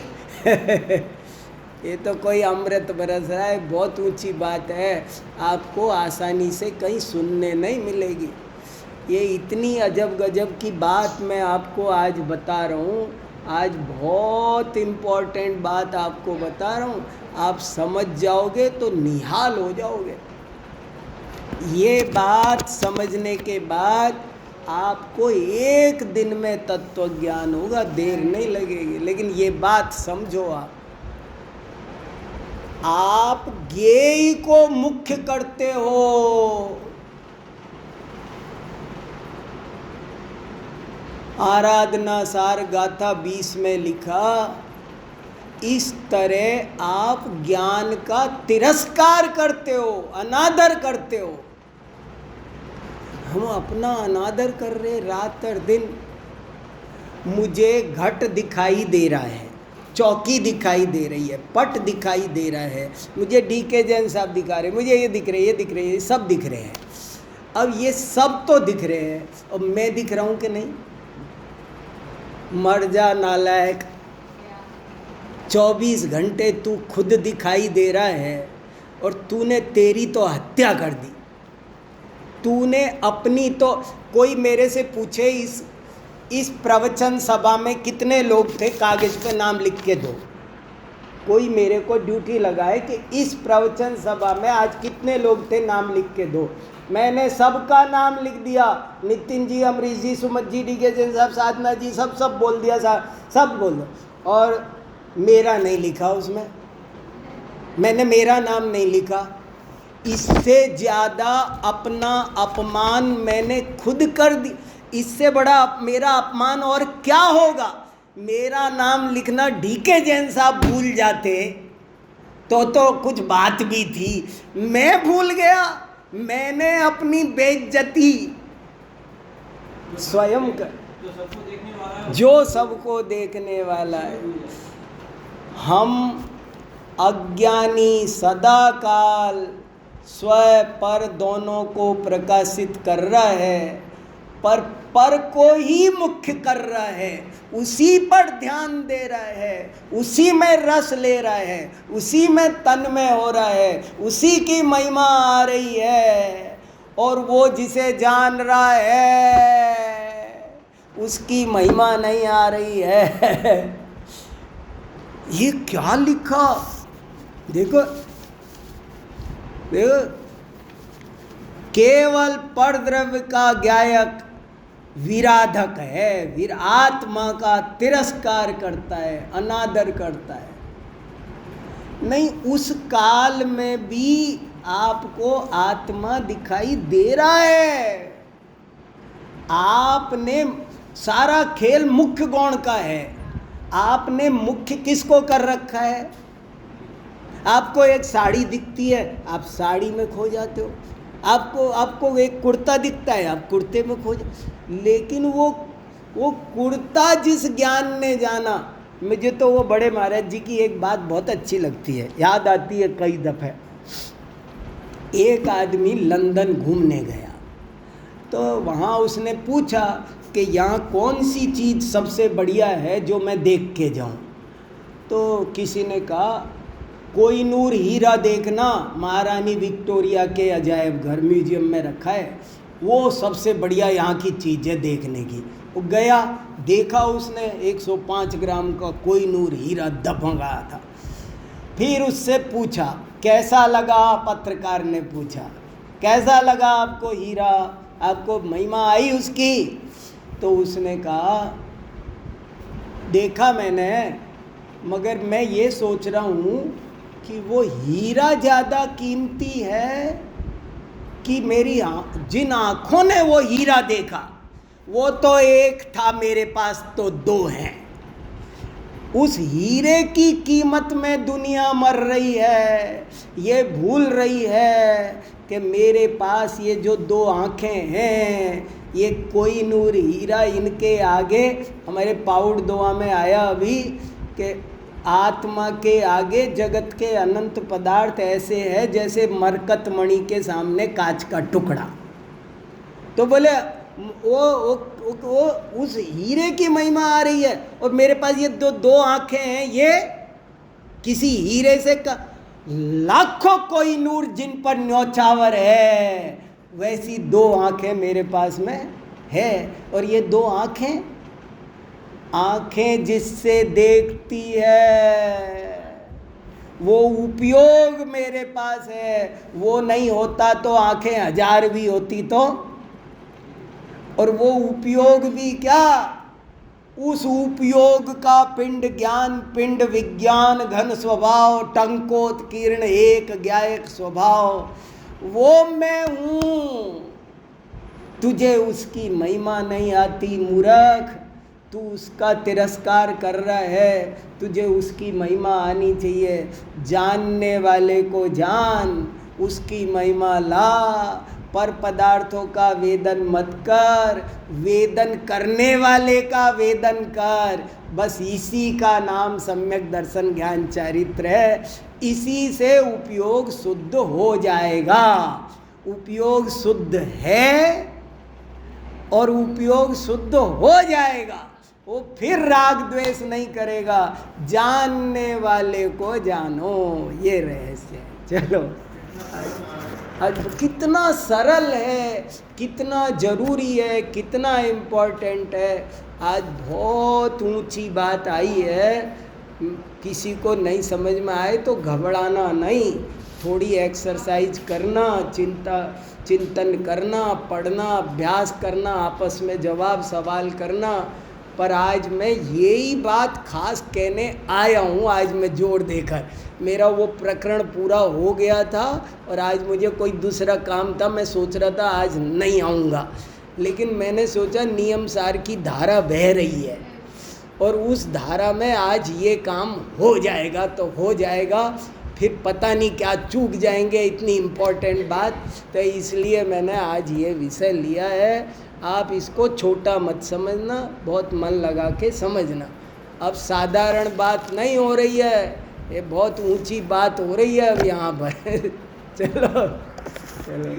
S1: ये तो कोई अमृत बरस रहा है, बहुत ऊंची बात है, आपको आसानी से कहीं सुनने नहीं मिलेगी। ये इतनी अजब गजब की बात मैं आपको आज बता रहा हूँ, आज बहुत इम्पोर्टेंट बात आपको बता रहा हूँ, आप समझ जाओगे तो निहाल हो जाओगे। ये बात समझने के बाद आपको एक दिन में तत्व ज्ञान होगा, देर नहीं लगेगी। लेकिन ये बात समझो, आप ज्ञेय को मुख्य करते हो। आराधना सार गाथा 20 में लिखा, इस तरह आप ज्ञान का तिरस्कार करते हो, अनादर करते हो। हम अपना अनादर कर रहे रात और दिन। मुझे घट दिखाई दे रहा है, चौकी दिखाई दे रही है, पट दिखाई दे रहा है, मुझे DK जैन साहब दिखा रहे, मुझे ये दिख रहे, ये दिख रहे, ये सब दिख रहे हैं। अब ये सब तो दिख रहे हैं, और मैं दिख रहा हूँ कि नहीं? मर जा नालायक, 24 घंटे तू खुद दिखाई दे रहा है, और तूने तेरी तो हत्या कर दी। तूने अपनी तो, कोई मेरे से पूछे इस प्रवचन सभा में कितने लोग थे, कागज पे नाम लिख के दो। कोई मेरे को ड्यूटी लगाए कि इस प्रवचन सभा में आज कितने लोग थे, नाम लिख के दो। मैंने सबका नाम लिख दिया, नितिन जी, अमरीश जी, सुमत जी, DK जैन साहब, साधना जी, सब बोल दिया, सब बोल दो। और मेरा नहीं लिखा उसमें, मैंने मेरा नाम नहीं लिखा। इससे ज़्यादा अपना अपमान मैंने खुद कर दी। इससे बड़ा मेरा अपमान और क्या होगा? मेरा नाम लिखना DK जैन साहब भूल जाते तो कुछ बात भी थी, मैं भूल गया। मैंने अपनी बेइज्जती स्वयं कर, जो सबको देखने वाला है। हम अज्ञानी सदा काल स्व पर दोनों को प्रकाशित कर रहा है, पर को ही मुख्य कर रहा है, उसी पर ध्यान दे रहा है, उसी में रस ले रहा है, उसी में तन में हो रहा है, उसी की महिमा आ रही है। और वो जिसे जान रहा है उसकी महिमा नहीं आ रही है। ये क्या लिखा, देखो देखो, केवल परद्रव्य का ज्ञायक विराधक है, वीर आत्मा का तिरस्कार करता है, अनादर करता है। नहीं, उस काल में भी आपको आत्मा दिखाई दे रहा है। आपने सारा खेल मुख्य गौण का है, आपने मुख्य किसको कर रखा है? आपको एक साड़ी दिखती है, आप साड़ी में खो जाते हो। आपको एक कुर्ता दिखता है, आप कुर्ते में खो जाते। लेकिन वो कुर्ता जिस ज्ञान ने जाना, मुझे तो वो बड़े महाराज जी की एक बात बहुत अच्छी लगती है, याद आती है कई दफ़े। एक आदमी लंदन घूमने गया, तो वहाँ उसने पूछा कि यहाँ कौन सी चीज़ सबसे बढ़िया है जो मैं देख के जाऊँ। तो किसी ने कहा कोहिनूर हीरा देखना, महारानी विक्टोरिया के अजायब घर म्यूजियम में रखा है, वो सबसे बढ़िया यहाँ की चीज़ है देखने की। वो गया, देखा उसने 105 ग्राम का कोहिनूर हीरा दबंगा था। फिर उससे पूछा कैसा लगा, पत्रकार ने पूछा कैसा लगा आपको हीरा, आपको महिमा आई उसकी? तो उसने कहा देखा मैंने, मगर मैं ये सोच रहा हूँ कि वो हीरा ज़्यादा कीमती है कि मेरी जिन आँखों ने वो हीरा देखा, वो तो एक था, मेरे पास तो दो हैं। उस हीरे की कीमत में दुनिया मर रही है, ये भूल रही है कि मेरे पास ये जो दो आँखें हैं, ये कोहिनूर हीरा, इनके आगे, हमारे पाउड दुआ में आया अभी कि आत्मा के आगे जगत के अनंत पदार्थ ऐसे है जैसे मरकत मणि के सामने कांच का टुकड़ा। तो बोले वो उस हीरे की महिमा आ रही है, और मेरे पास ये दो आंखें हैं, ये किसी हीरे से लाखों कोहिनूर जिन पर न्योछावर है, वैसी दो आंखें मेरे पास में है। और ये दो आंखें जिससे देखती है, वो उपयोग मेरे पास है। वो नहीं होता तो आंखें 1000 भी होती तो, और वो उपयोग भी क्या, उस उपयोग का पिंड ज्ञान, पिंड विज्ञान घन स्वभाव, टंकोत्कीर्ण एक ज्ञायक स्वभाव, वो मैं हूँ। तुझे उसकी महिमा नहीं आती मूर्ख, तू उसका तिरस्कार कर रहा है, तुझे उसकी महिमा आनी चाहिए। जानने वाले को जान, उसकी महिमा ला, पर पदार्थों का वेदन मत कर, वेदन करने वाले का वेदन कर। बस इसी का नाम सम्यक दर्शन ज्ञान चारित्र है। इसी से उपयोग शुद्ध हो जाएगा। उपयोग शुद्ध है और उपयोग शुद्ध हो जाएगा, वो फिर राग द्वेष नहीं करेगा। जानने वाले को जानो, ये रहस्य है। चलो, आज कितना सरल है, कितना जरूरी है, कितना इम्पोर्टेंट है। आज बहुत ऊंची बात आई है, किसी को नहीं समझ में आए तो घबराना नहीं, थोड़ी एक्सरसाइज करना, चिंतन करना, पढ़ना, अभ्यास करना, आपस में जवाब सवाल करना। पर आज मैं यही बात खास कहने आया हूँ, आज मैं जोर देकर। मेरा वो प्रकरण पूरा हो गया था और आज मुझे कोई दूसरा काम था, मैं सोच रहा था आज नहीं आऊँगा, लेकिन मैंने सोचा नियम सार की धारा बह रही है और उस धारा में आज ये काम हो जाएगा तो हो जाएगा, फिर पता नहीं क्या चूक जाएंगे, इतनी इम्पोर्टेंट बात। तो इसलिए मैंने आज ये विषय लिया है। आप इसको छोटा मत समझना, बहुत मन लगा के समझना। अब साधारण बात नहीं हो रही है, ये बहुत ऊंची बात हो रही है अब यहाँ पर। चलो चलो।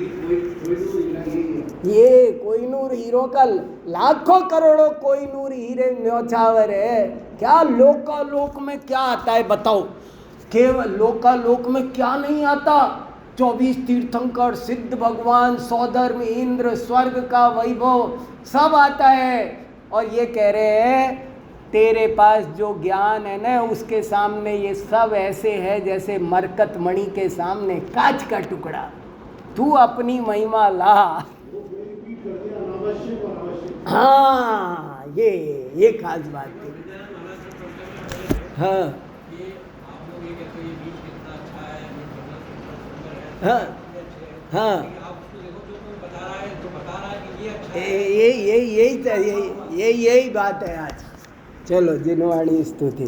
S1: ये कोहिनूर हीरो का लाखों करोड़ों कोहिनूर हीरे न्योछावर है, क्या लोकालोक में क्या आता है बताओ? केवल लोकालोक में क्या नहीं आता? 24 तीर्थंकर, सिद्ध भगवान, सौधर्म इंद्र, स्वर्ग का वैभव सब आता है। और ये कह रहे हैं तेरे पास जो ज्ञान है ना, उसके सामने ये सब ऐसे है जैसे मरकत मणि के सामने कांच का टुकड़ा। तू अपनी महिमा ला। हाँ, ये खास बात है। हाँ हाँ हाँ, यही बात है आज। चलो जिनवाणी स्तुति।